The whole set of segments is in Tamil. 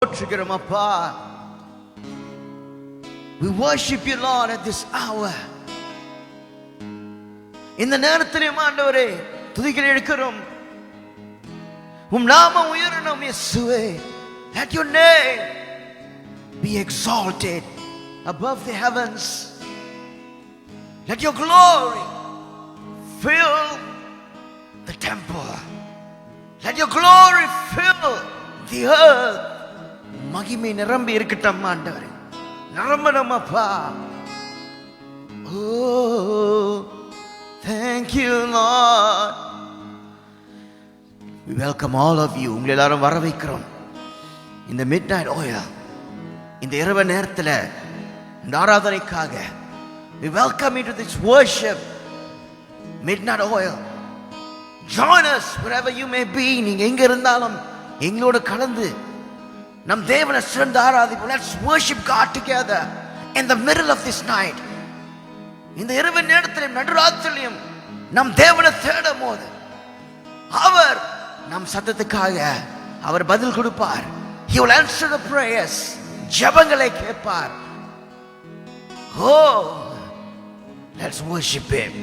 போற்றுகிறோம் அப்பா. We worship you Lord at this hour. இந்த நேரத்திலே ஆண்டவரே துதிகளை எடுக்கிறோம். நாமம் உயரணும் இயேசுவே. Let your name be exalted above the heavens. Let your glory fill the temple. Let your glory fill the earth. மகிமை நிரம்பி இருக்கட்டும் ஆண்டவரே, நிரம்பணும் அப்பா. Oh, thank you Lord. We welcome all of you. உங்களை எல்லாரும் வரவேற்கிறோம். இந்த midnight oil, இந்த இரவு நேரத்தில் இந்த ஆராதனைக்காக we welcome you to this worship midnight oil. Join us wherever you may be. நீங்க எங்க இருந்தாலும் எங்களோட கலந்து நம் தேவனை சேர்ந்து ஆராதிப்போம். Let's worship God together in the middle of this night. இந்த இரவு நேரத்திலும் நடுராத்திரியும் நம் தேவனை தேடும் போது அவர் நம் சத்தத்துக்காக அவர் பதில் கொடுப்பார். He will answer the prayers. ஜெபங்களை கேட்பார். Oh, let's worship him.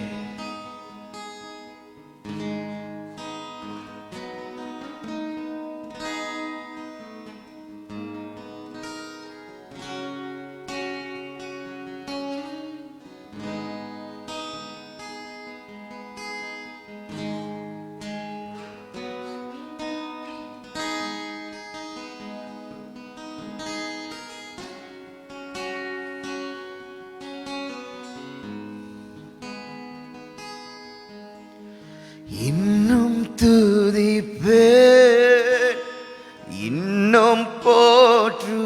இன்னும் துதிப்பேன், இன்னும் போற்றுவேன்,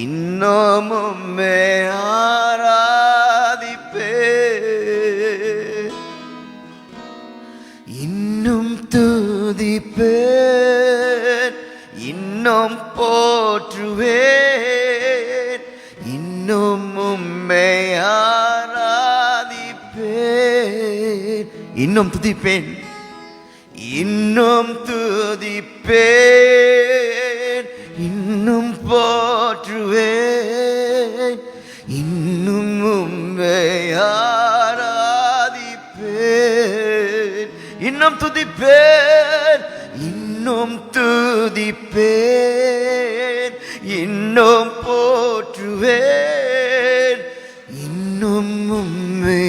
இன்னும் உம்மை ஆராதிப்பேன். இன்னும் துதிப்பேன், இன்னும் போற்றுவேன், இன்னும் உம்மை இன்னும் துதிப்பேன், இன்னும் துதிப்பேன், இன்னும் போற்றுவேன், இன்னும் உம்மை ஆராதிப்பேன். இன்னும் துதிப்பேன், இன்னும் துதிப்பேன், இன்னும் போற்றுவேன், இன்னும் உம்மை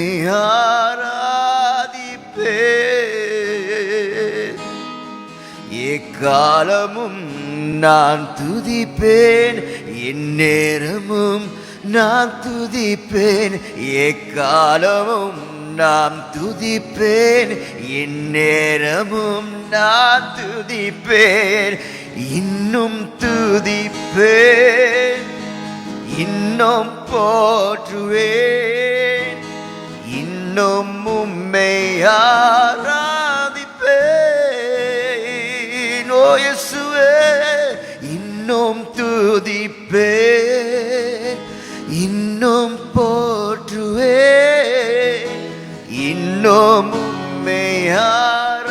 எக்காலமும் நான் துதிப்பேன், எந்நேரமும் நான் துதிப்பேன். எக்காலமும் நான் துதிப்பேன், எந்நேரமும் நான் துதிப்பேன். இன்னும் துதிப்பேன், இன்னும் போற்றுவேன், இன்னும் உம்மை ஆராதிப்பேன். ஓ இயேசுவே, இன்னும் துதிப்பேன், இன்னும் போற்றுவேன், இன்னும் உம்மை ஆராதிப்பேன்.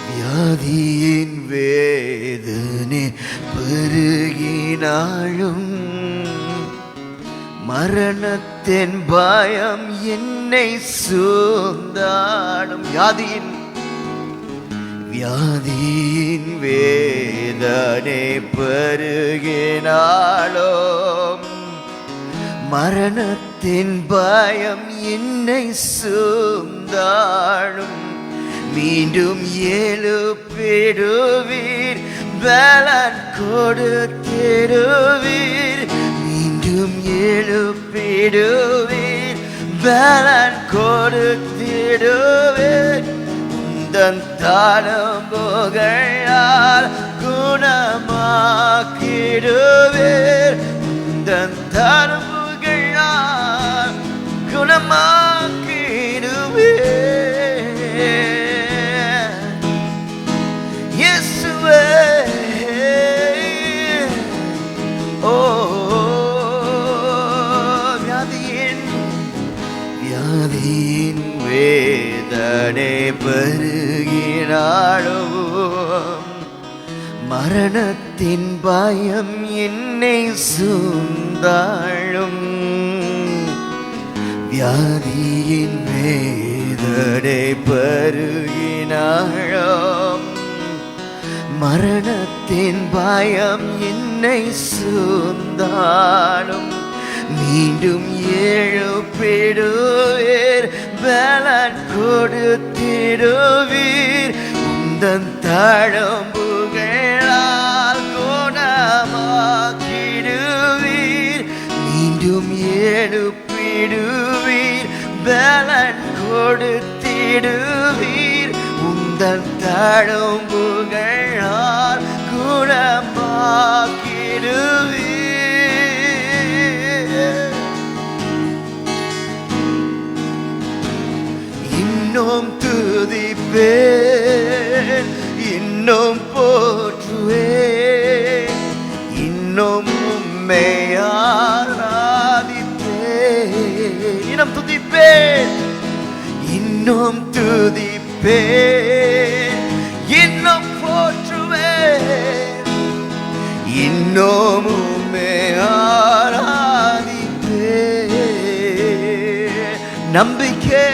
வியாதியின் வேதனை பெருகினாலும், மரணத்தின் பயம் என்னை சூழ்ந்தாலும், வியாதியின் வேதனை பெருகினாலும், மரணத்தின் பயம் என்னை சூழ்ந்தாலும், மீண்டும் எழுப்பிடுவீர், பலன் கொடுத்திடுவீர். மீண்டும் எழுப்பிடுவீர், பலன் கொடுத்திடுவீர். உந்தன் தழும்புகளால் குணமாக்கிடுவீர். உந்தன் தழும்புகளால் குணமாக்கிடுவீர். இயேசுவே, ஓ வியாதியின் வேதனை பெருகினாளோ மரணத்தின் பயம் என்னை சூழ்ந்தாளும் வியாதியின் வேதனை பெருகினாளோ மரணத்தின் பயம் என்னை சூழ்ந்தாளும் மீண்டும் எழுப்பிடுவீர் பலன் கொடுத்திடுவீர் உந்தன் தழும்புகளால் குணமாக்கிடுவீர் மீண்டும் எழுப்பிடுவீர் பலன் கொடுத்திடுவீர் உந்தன் தழும்புகளால் குணமாக்கிடுவீர் இன்னும் துதிப்பேன் இன்னும் போற்றுவேன் இன்னும் உம்மை ஆராதிப்பேன் இன்னும் துதிப்பேன் இன்னும் துதிப்பேன் இன்னும் போற்றுவேன் இன்னும் உம்மை ஆராதிப்பேன் நம்பிக்கை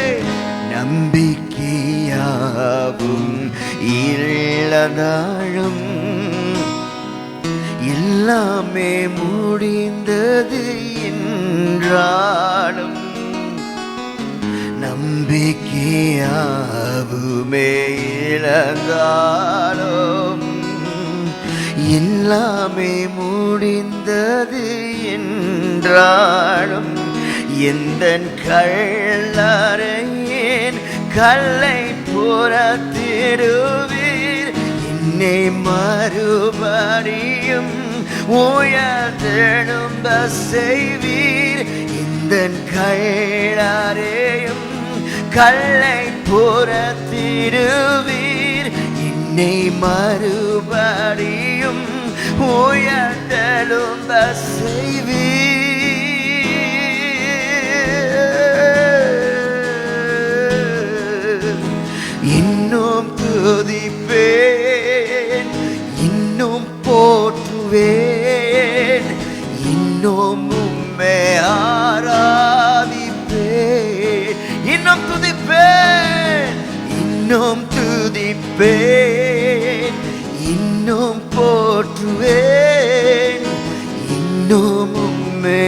நம்பிக்கையாவும் இழந்தாலும் எல்லாமே முடிந்தது என்றாலும் நம்பிக்கையாவுமே இழந்தாலும் எல்லாமே முடிந்தது என்றாலும் எந்தன் கல்லறையின் கல்லை புறத்திடுவீர் என்னை மறுபடியும் உயர்த்தெழும்ப செய்வீர் எந்தன் கல்லறையும் கல்லை புறத்திடுவீர் என்னை மறுபடியும் உயர்த்தெழும்ப செய்வீர் இன்னும் துதிப்பேன் இன்னும் போற்றுவேன் இன்னும் உம்மை ஆராதிப்பேன் இன்னும் துதிப்பேன் இன்னும் துதிப்பேன் இன்னும் போற்றுவேன் இன்னும் உம்மை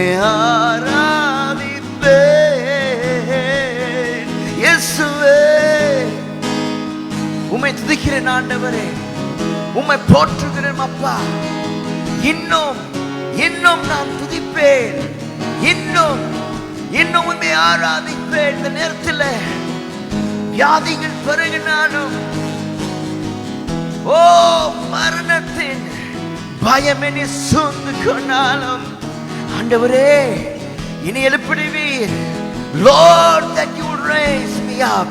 ஆராதிப்பேன் இயேசுவே உம்மை துதிக்கிறேன் ஆண்டவரே உம்மை போற்றுகிறேன் அப்பா இன்னும் இன்னும் நான் துதிப்பேன் இன்னும் இன்னும் உம்மை ஆராதிப்பேன் இந்த நேரத்தில் வியாதிகள் பெருகினாலும் ஓ மரணத்தின் பயம் என்னை சூழ்ந்து கொண்டாலும் ஆண்டவரே என்னை எழுப்பிடுவீர் Lord that you will raise me up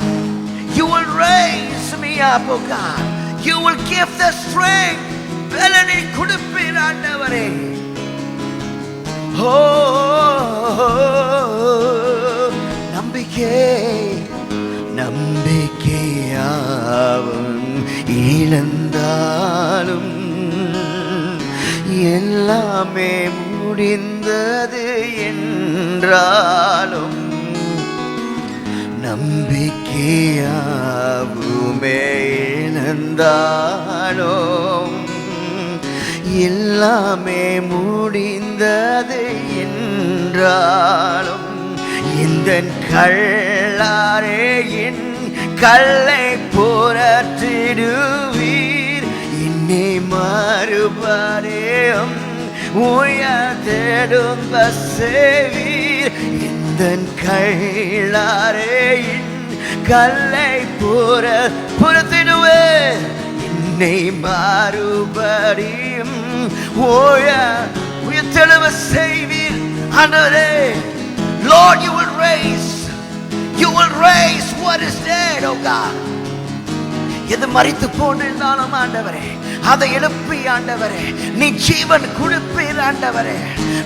you will raise me up oh God you will give the strength பலனை கொடுப்பீர் ஆண்டவரே ஓ நம்பிக்கை நம்பிக்கையாவும் இழந்தாலும் எல்லாமே முடிந்தது என்றாலும் நம்பிக்கையாவுமே இழந்தாலும் எல்லாமே முடிந்தது என்றாலும் எந்தன் கல்லாரையின் கல்லை புறத்திடுவீர் என்னை மறுபடியும் உயர்த்தெழும்ப செய்வீர் எந்தன் கல்லாரையின் கல்லை புறத்திடுவீர் என்னை மறுபடியும் உயர்த்தெழும்ப செய்வீர் ஆண்டவரே Lord, you will raise what is dead, oh God. எது மரித்து போனாலும் ஆண்டவரே அதை எழுப்பி ஆண்டவரே நீ ஜீவன் கொடுப்பீர் ஆண்டவரே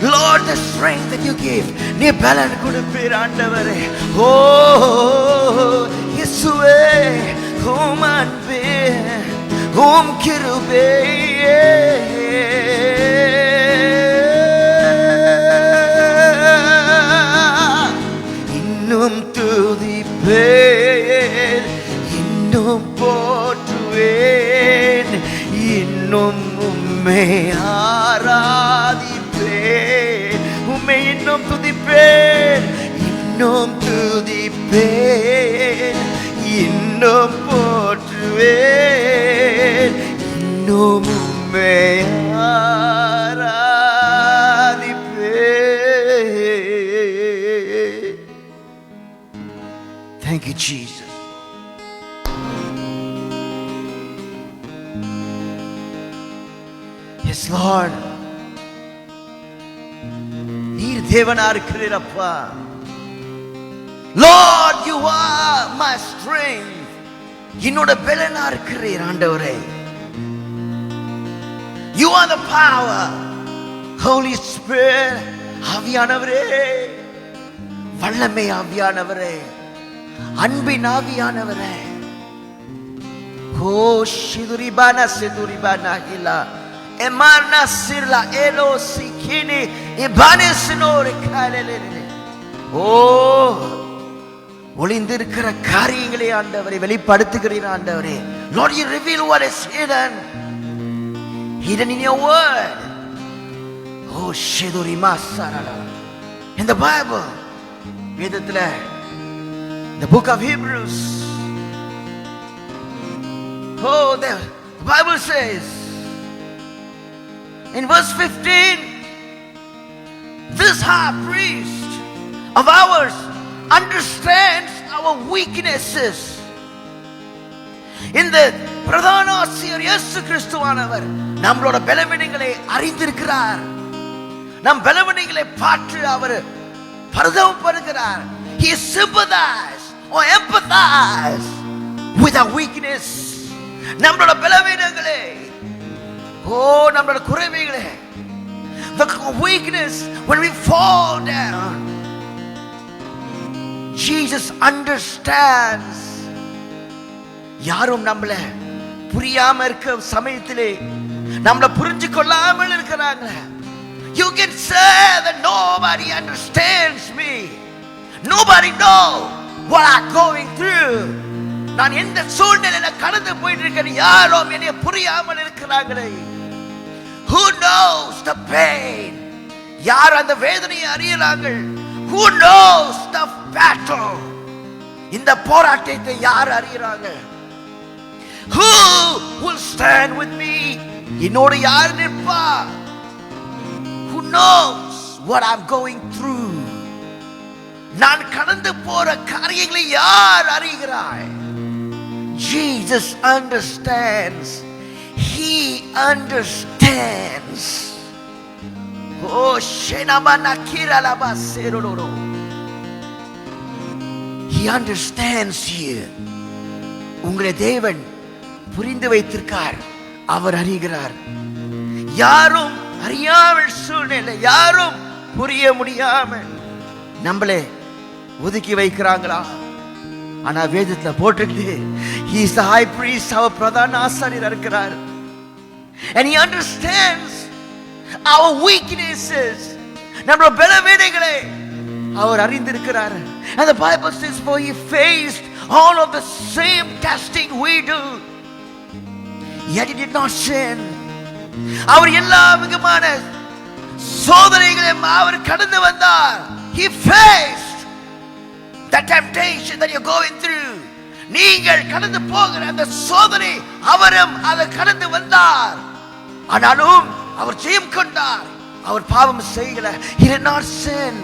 Lord, the strength that you give நீ பலன் கொடுப்பீர் ஆண்டவரே ஓ இயேசுவே கிருபை இன்னும் துதிப்பேன், இன்னும் போற்றுவேன், இன்னும் உம்மை ஆராதிப்பேன், உம்மை இன்னும் துதிப்பேன், இன்னும் துதிப்பேன், இன்னும் போற்றுவேன், இன்னும் உம்மை ஆராதிப்பேன். Thank you, Jesus. Yes, Lord. நீர் தேவனா இருக்கிறீரப்பா. Lord, you are my strength. என்னோட பலனா இருக்கிறீர் ஆண்டவரே. You are the power. Holy Spirit, ஆவியானவரே, வல்லமை ஆவியானவரே, அன்பின் ஆவியானவரே. ஓ ஷிதுரிபானா சிதுரிபானா ஹிலா எமானா சிர்லா எலோ சிகினி இபானேஸ்னோரி காலேலே. ஓ ஒளிந்திருக்கிற காரியங்களை ஆண்டவரை வெளிப்படுத்துகிறீர் ஆண்டவரே. Lord, you reveal what is hidden in your word. Oh shidurima sarala. In the Bible, வேதத்துல, the book of Hebrews, oh, the Bible says in verse 15, this high priest of ours understands our weaknesses. இந்த பிரதான ஆசிரியர் இயேசு கிறிஸ்துவானவர் நம்மளோட பலவீனங்களை அறிந்திருக்கிறார். நம் பலவீனங்களை பார்த்து அவர் பரிதாபப்படுகிறார். He sympathizes or empathizes with our weakness. நம்மளோட பலவீனங்களை, ஓ நம்மளோட குறைவுகளை, the weakness when we fall down, Jesus understands. யாரும் நம்மள புரியாம இருக்க சமயத்திலே, நம்மள புரிஞ்சு கொள்ளாமல் இருக்கிறாங்க. You can say that nobody understands me. Nobody knows what I'm going through. நான் எந்த சூழ்நிலையில கடந்து போயிட்டு இருக்கேன், யாரும் என்னை புரியாமல் இருக்கிறாங்களே. Who knows the pain? யார் அந்த வேதனையை அறியறாங்க? Who knows the battle? இந்த போராட்டத்தை யார் அறியறாங்க? Who will stand with me? என்னோடு யார் நிற்பா? Who knows what I'm going through? நான் கடந்து போற காரியங்களை யார் அறிகிறாய்? Jesus understands. He understands. Oh shenamana kiralaba seroloro. He understands you. உங்களை தேவன் புரிந்து வைத்திருக்கார். அவர் அறிகிறார். யாரும் அறியாமல் சூழ்நிலை, யாரும் புரிய முடியாமல் நம்மளே ஒதுக்கி வைக்கிறாங்களா? ஆனா வேதத்துல போட்டுட்டு, he is the high priest, அவர் பிரதான ஆசாரியர் இருக்கிறார். And he understands our weaknesses. நம்மளோட பலவீனங்களை அவர் அறிந்திருக்கிறார். And the Bible says, for he faced all of the same testing we do, yet he did not sin. அவர் எல்லா விதமான சோதனைகளையும் அவர் கடந்து வந்தார். He faced the temptation that you're going through. நீங்கள் கடந்து போகிற அந்த சோதனை அவரும் அதை கடந்து வந்தார். ஆனாலும் அவர் ஜெயம் கொண்டார். அவர் பாவம் செய்யல. He did not sin.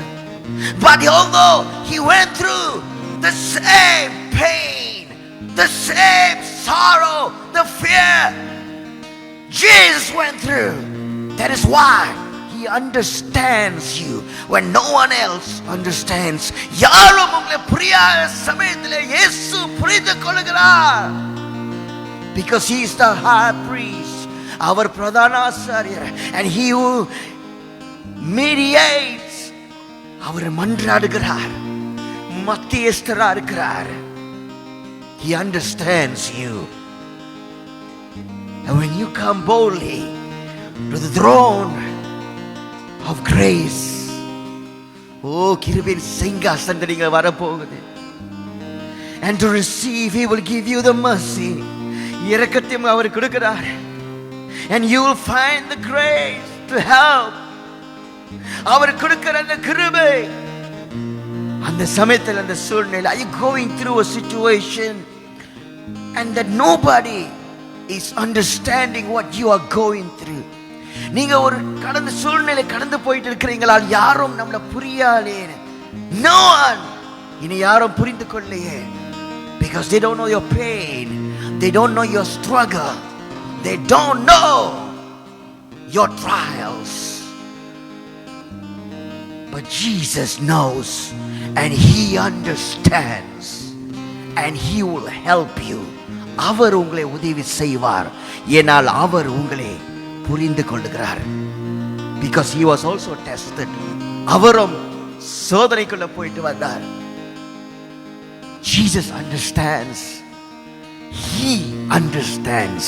But although he went through the same pain, the same sorrow, the fear Jesus went through, that is why he understands you when no one else understands. யாரும் உங்களை புரியாத சமயத்திலே இயேசு புரிந்து கொள்கிறார். Because he is the high priest, அவர் பிரதான ஆசாரியர். And he who mediates, அவர் மன்றாடுகிறார், மத்தியஸ்தரா இருக்கிறார். He understands you. And when you come boldly to the throne of grace, கிருபையின் சிங்காசனத்தில் நீங்க வரப்போகுது. And to receive, He will give you the mercy. இரக்கத்தையும் அவர் கொடுக்கிறார். And you will find the grace to help. அவர் கொடுக்கிற அந்த கிருபை, அந்த சமயத்தில், அந்த சூழ்நிலை, are you going through a situation and that nobody is understanding what you are going through? நீங்க ஒரு கடந்த சூழ்நிலை கடந்து போயிட்டு இருக்கிறீங்களா? யாரும் நம்மள புரியாலே, no one, இனி யாரும் புரிந்து கொள்ளையே. Because they don't know your pain, they don't know your struggle, they don't know your trials. But Jesus knows, and He understands, and He will help you. அவர் உங்களை உதவி செய்வார், ஏனால் அவர் உங்களை புரிந்து கொள்கிறார். Because He was also tested. அவரும் சோதனைக்குள்ள போயிட்டு வந்தார். Jesus understands. He understands.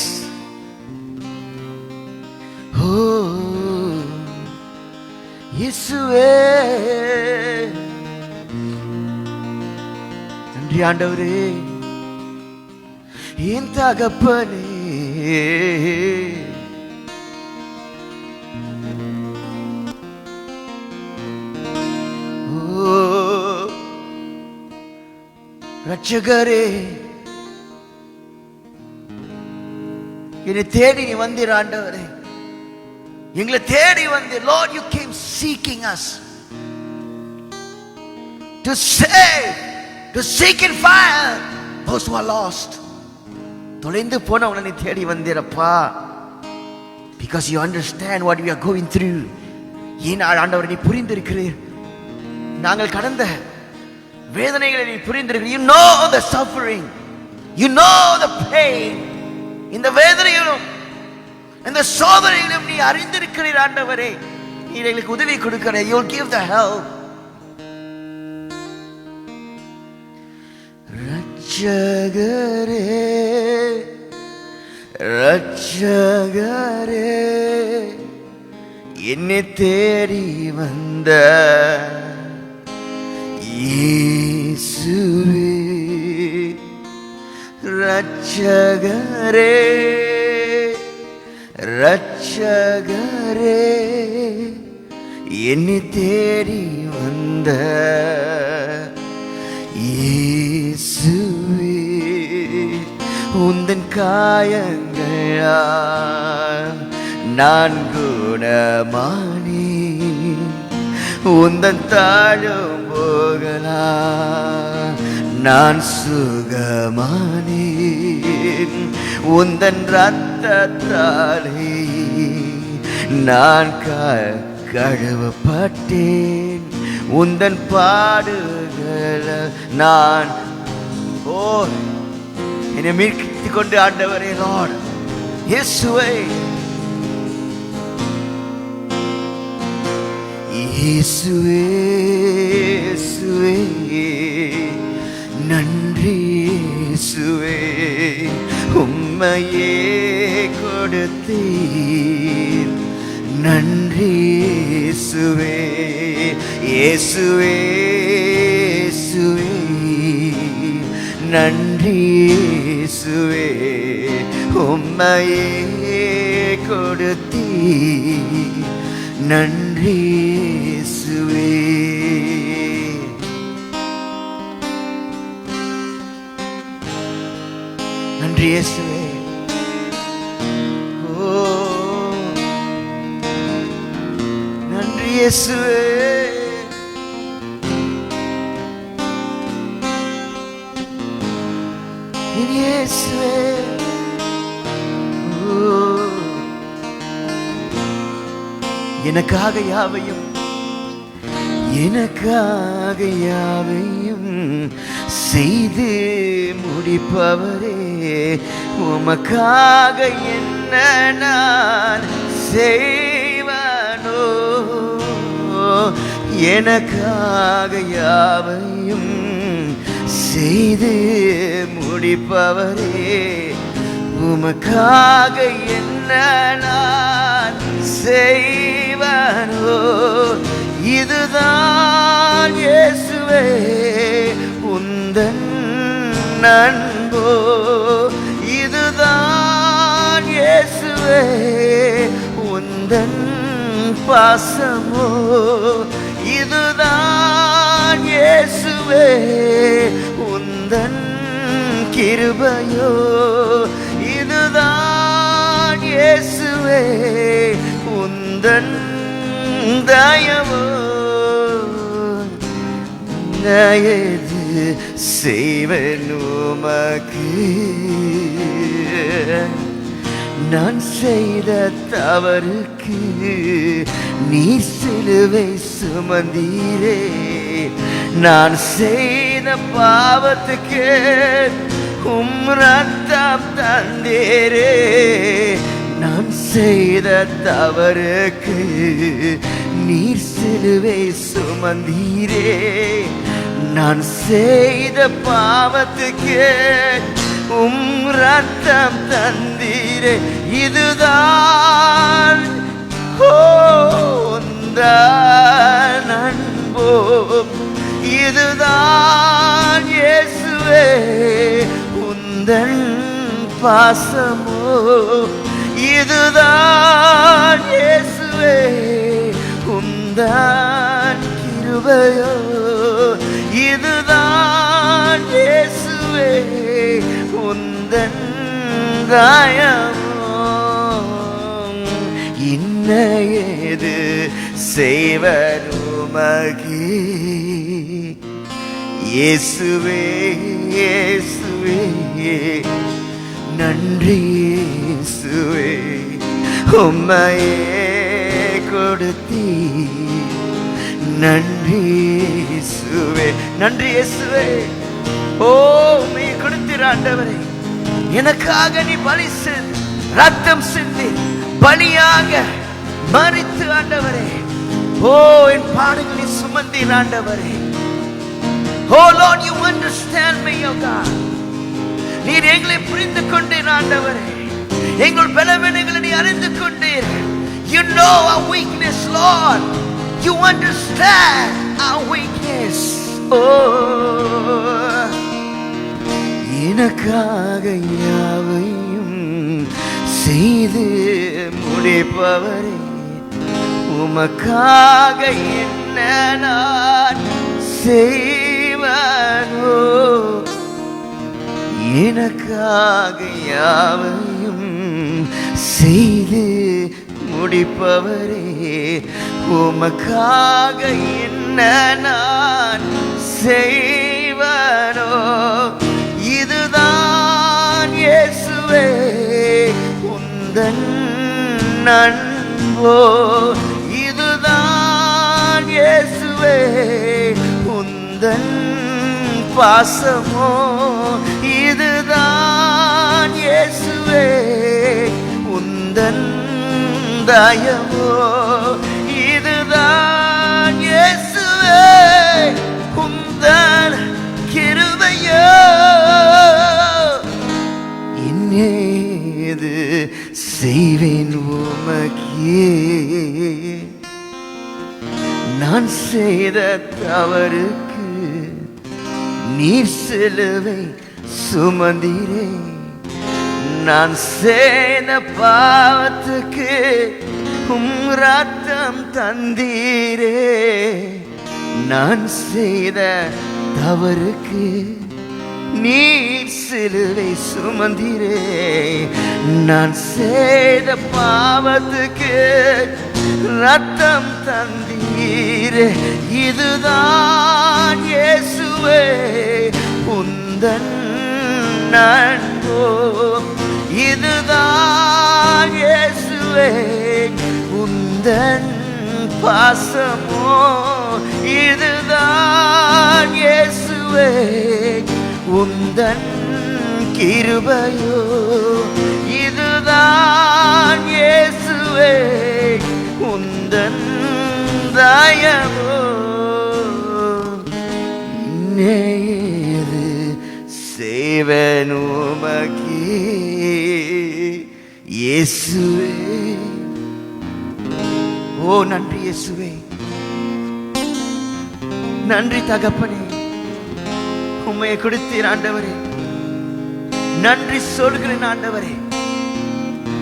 இயேசுவே, நன்றி ஆண்டவரே, என் தகப்பனே, ரட்சகரே, என்னை தேடி நீ வந்தீர் ஆண்டவரே, எங்களை தேடி வந்தீர். Lord, you came seeking us to save, to seek and find those who are lost. தொலைந்து போனவனை நீ தேடி வந்தீரப்பா. Because you understand what we are going through. ஏன் ஆண்டவரை நீ புரிந்திருக்கிறீர். நாங்கள் கடந்த வேதனைகளை நீ புரிந்திருக்கிறீர். You know the suffering, you know the pain. இந்த வேதனையிலும் இந்த சோதனையிலும் நீ அறிந்திருக்கிறீர் ஆண்டவரே. நீ எங்களுக்கு உதவி கொடுக்கிற. You will give the help. ரட்சகரே, ரட்சகரே, என்னை தேடி வந்த இயேசுவே, ரட்சகரே, ரட்சகரே, என்னை தேடி வந்த இயேசுவே, உந்தன் காயங்களால் நான் குணமானேன், உந்தன் தாழும் போகலாம் நான் சுகமானேன், உந்தன் ரத்தத்தாலே நான் கழுவப்பட்டேன், உந்தன் பாடுகள நான் என்னை மீட்கிக் கொண்டு ஆண்டவரே. Lord, இயேசுவே, இயேசுவே, இயேசுவே, நன்றி இயேசுவே, உம்மையே கொடுத்தீர், நன்றி இயேசுவே, இயேசுவே, இயேசுவே, நன்றி இயேசுவே, உம்மையே கொடுத்தீர், நன்றி இயேசுவே. நன்றி இயேசுவே. ஓ நன்றி இயேசுவே. இயேசுவே, ஓ எனக்காக யாவையும், எனக்காக யாவையும் செய்து முடிப்பவரே, உமக்காக என்ன நான் செய்வனோ, எனக்காக யாவையும் செய்து முடிப்பவரே, உமக்காக என்ன நான் செய்வனோ, இதுதான் இயேசுவே உந்தன் அன்போ, இதுதான் இயேசுவே உந்தன் பாசமோ, இதுதான் இயேசுவே உந்தன் கிருபையோ, இதுதான் இயேசுவே உந்தன் தயவோ. எது செய்வேன் உமக்கு, நான் செய்த தவறுக்கு நீர் சிலுவை சுமந்தீரே, நான் செய்த பாவத்துக்கு ரத்தம் தந்தீரே, நான் செய்த தவறுக்கு நீர் சிலுவை சுமந்தீரே, நான் செய்த பாவத்துக்கு ரத்தம் தந்தீரே, இதுதான் உந்தன் அன்போ, இதுதான் இயேசுவே உந்தன் பாசமோ, இதுதான் இயேசுவே உந்தன் கிருபையோ, இதுதான் இயேசுவே உந்தன் தயவோ. இன்ன ஏது செய்வன் உமக்கு, இயேசுவே இயேசுவே நன்றி இயேசுவே, உம்மையே கொடுத்தீ, நன்றி இயேசுவே, நன்றி இயேசுவே. ஓ உம்மை கொடுத்தீர் ஆண்டவரே, எனக்காக நீ பலி சென்று ரத்தம் சிந்தி பலியாக மரித்து ஆண்டவரே, ஓ என் பாடுகளை சுமந்தீர் ஆண்டவரே. Oh Lord, you understand me, oh God. நீர் எங்களை புரிந்து கொண்டீர் ஆண்டவரே, எங்கள் பலவீனங்களை நீ அறிந்து கொண்டீர். You know our weakness, Lord. You understand our weakness. Oh, எனக்காக யாவையும் செய்து முடிப்பவரே, உமக்காக என்ன நான் செய்வனோ, எனக்காக யாவையும் செய்து முடிப்பவரே, உமக்காக என்ன நான் செய்வனோ, இதுதான் இயேசுவே உந்தன் அன்போ, இதுதான் இயேசுவே உந்தன் பாசமோ, இதுதான் இயேசுவே உந்தன் தயவோ, இதுதான் இயேசுவே உந்தன் கிருபையோ. இன்னேது செய்வேன் உமக்கே, நான் செய்த தவறுக்கு நீர் சிலுவை சுமந்தீரே, நான் செய்த பாவத்துக்கு ரத்தம் தந்தீரே, நான் செய்த தவறுக்கு நீர் சிலுவை சுமந்தீரே, நான் செய்த பாவத்துக்கு ரத்தம் தந்தீரே, இதுதான் இயேசுவே உந்தன் அன்போ, இதுதான் இயேசுவே உந்தன் பாசமோ, இதுதான் இயேசுவே உந்தன் கிருபையோ, இதுதான் இயேசுவே உந்தன் தயவோ. இன்னேது செய்வேன் உமக்கே, இயேசுவே. ஓ நன்றி இயேசுவே, நன்றி தகப்பனே, உம்மையை கொடுத்தீர் ஆண்டவரே. நன்றி சொல்கிறேன் ஆண்டவரே.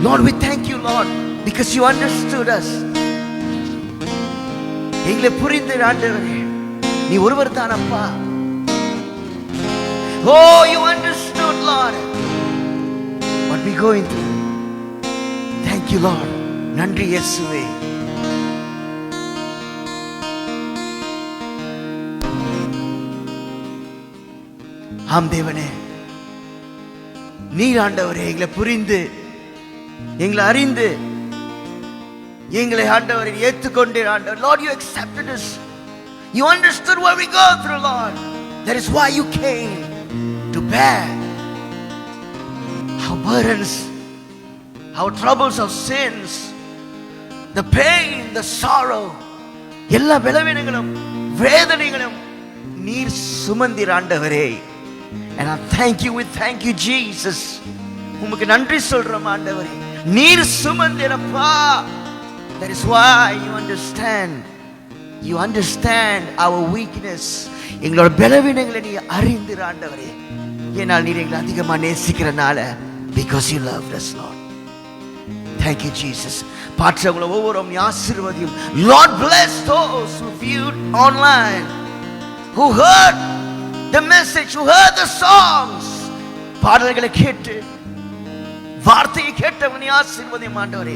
Lord, we thank you, Lord, because you understood us. எங்களை புரிந்தீர் ஆண்டவரே. நீ ஒருவர் தான் அப்பா. Oh, you understood, Lord, what we going through. Thank you, Lord. நன்றி இயேசுவே. ஆம் தேவனே, நீர் ஆண்டவரே எங்களை புரிந்து, எங்களை அறிந்து, எங்களை ஆண்டவரை ஏற்றுக்கொண்டீர் ஆண்டவர். Lord, you accepted us. You understood what we go through, Lord. That is why you came to bear our burdens, our troubles of sins, the pain, the sorrow, எல்லா பலவீனங்களும் வேதனைகளும் நீர் சுமந்தீர் ஆண்டவரே. And I thank you, we thank you Jesus. உமக்கு நன்றி சொல்றோம் ஆண்டவரே. நீர் சுமந்தீரப்பா. That is why you understand our weakness. எங்களோட பலவீனங்களை நீ அறிந்தீர் ஆண்டவரே. ஏனால் நீர் எங்களை அதிகமா நேசிக்கிறனால, because you loved us, Lord. Thank you Jesus. பாற்றவங்கள ஒவ்வொருவரும் நீ ஆசீர்வதியும். Lord, bless those who viewed online, who heard the message, who heard the songs. பாடல்களை கேட்டு வார்த்தையை கேட்டவங்க நீ ஆசீர்வதியும் ஆண்டவரே.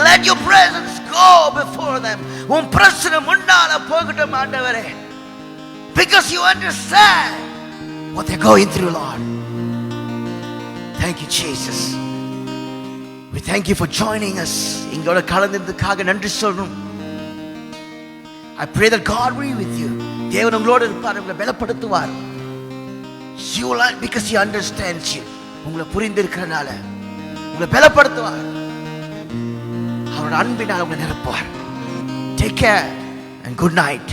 Let your presence go before them. உன் பிரசன்னம் முன்னால போகட்டும் ஆண்டவரே. Because you understand what they're going through, Lord. Thank you Jesus. We thank you for joining us. எங்களோட கலந்ததுக்காக நன்றி சொல்றோம். I pray that God be with you. தேவன் உங்களோடு இருப்பார், உங்களை பலப்படுத்துவார். Because he understands you. உங்களை புரிந்திருக்கிறனால உங்களை பலப்படுத்துவார். அவரோட அன்பினால் உங்களை நிரப்புவார். Take care and good night.